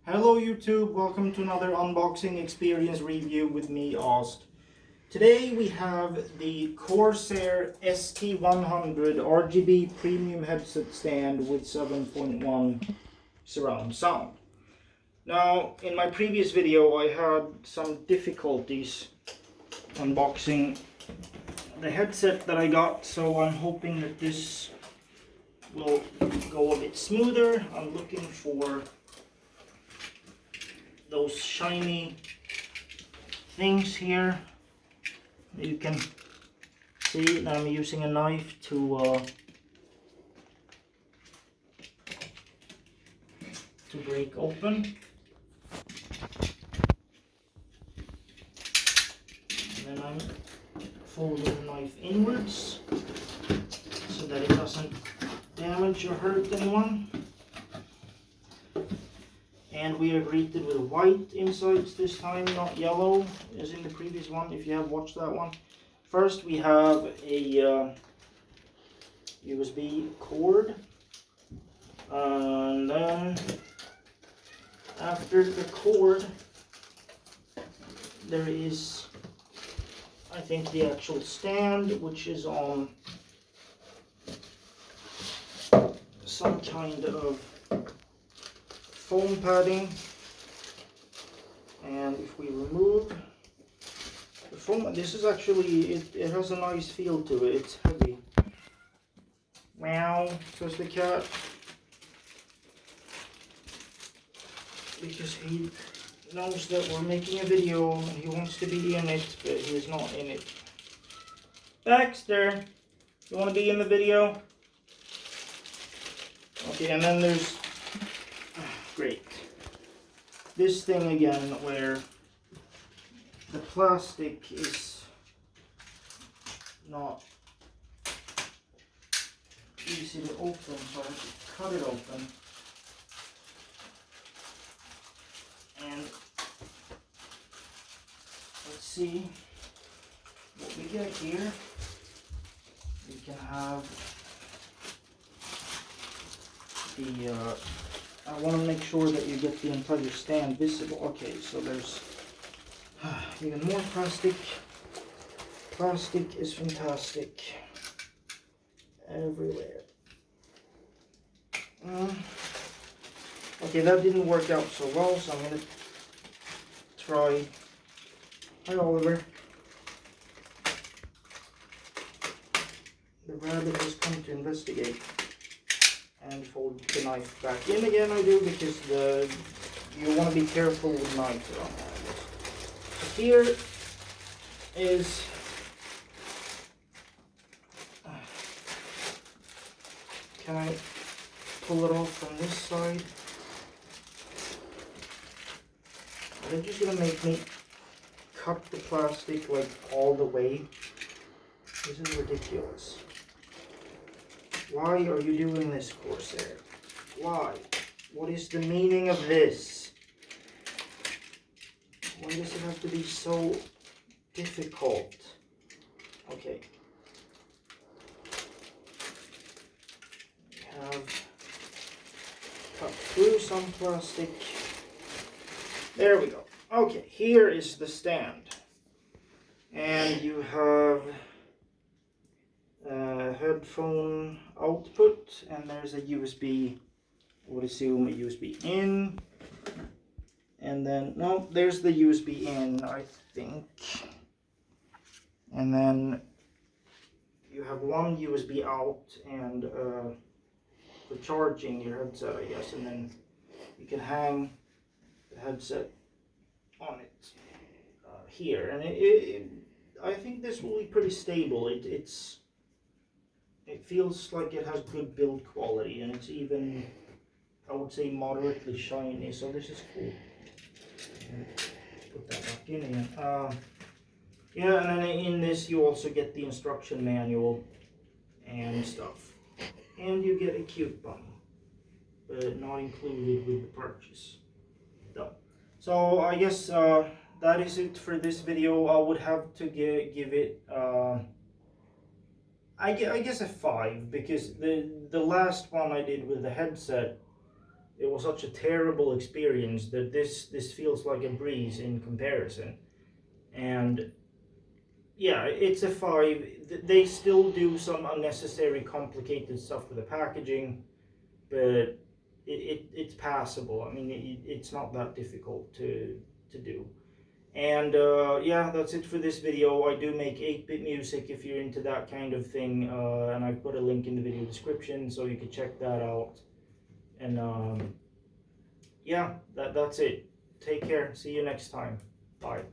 Hello YouTube, welcome to another unboxing experience review with me, Ost. Today we have the Corsair ST100 RGB premium headset stand with 7.1 surround sound. Now, in my previous video I had some difficulties unboxing the headset that I got, so I'm hoping that this will go a bit smoother. I'm looking for those shiny things here. You can see that I'm using a knife to break open, and then I'm folding the knife inwards so that it doesn't damage or hurt anyone. And we are greeted with white insides this time, not yellow as in the previous one, if you have watched that one. First we have a USB cord, and then after the cord there is, I think, the actual stand, which is on some kind of foam padding. And if we remove the foam, this is actually, it has a nice feel to it. It's heavy. Meow, says the cat, because he knows that we're making a video and he wants to be in it, but he is not in it. Baxter, you want to be in the video? Okay, and then there's, great, this thing again where the plastic is not easy to open, so I have to cut it open. And let's see what we get here. We can have the I want to make sure that you get the entire stand visible. Okay, so there's even more plastic. Plastic is fantastic everywhere. Okay, that didn't work out so well, so I'm going to try. Hi, Oliver. The rabbit has come to investigate. And fold the knife back in again. I do, because you want to be careful with knives around that. So here is can I pull it off from this side? They're just gonna make me cut the plastic like all the way. This is ridiculous. Why are you doing this, Corsair? Why? What is the meaning of this? Why does it have to be so difficult? Okay. We have cut through some plastic. There we go. Okay, here is the stand. And you have headphone output, and there's a USB, I would assume a USB in, and then, no, there's the USB in, I think, and then you have one USB out and for charging your headset, I guess, and then you can hang the headset on it here, and I think this will be pretty stable. It feels like it has good build quality, and it's even, I would say, moderately shiny, so this is cool. Put that back in again. Yeah, and then in this you also get the instruction manual and stuff. And you get a cute bunny, but not included with the purchase. So I guess that is it for this video. I would have to give it I guess a 5, because the last one I did with the headset it was such a terrible experience that this feels like a breeze in comparison. And yeah, it's a 5. They still do some unnecessary complicated stuff with the packaging, but it's passable. I mean, it's not that difficult to do. And yeah, that's it for this video. I do make 8-bit music if you're into that kind of thing, and I put a link in the video description so you can check that out. And yeah, that's it. Take care. See you next time. Bye.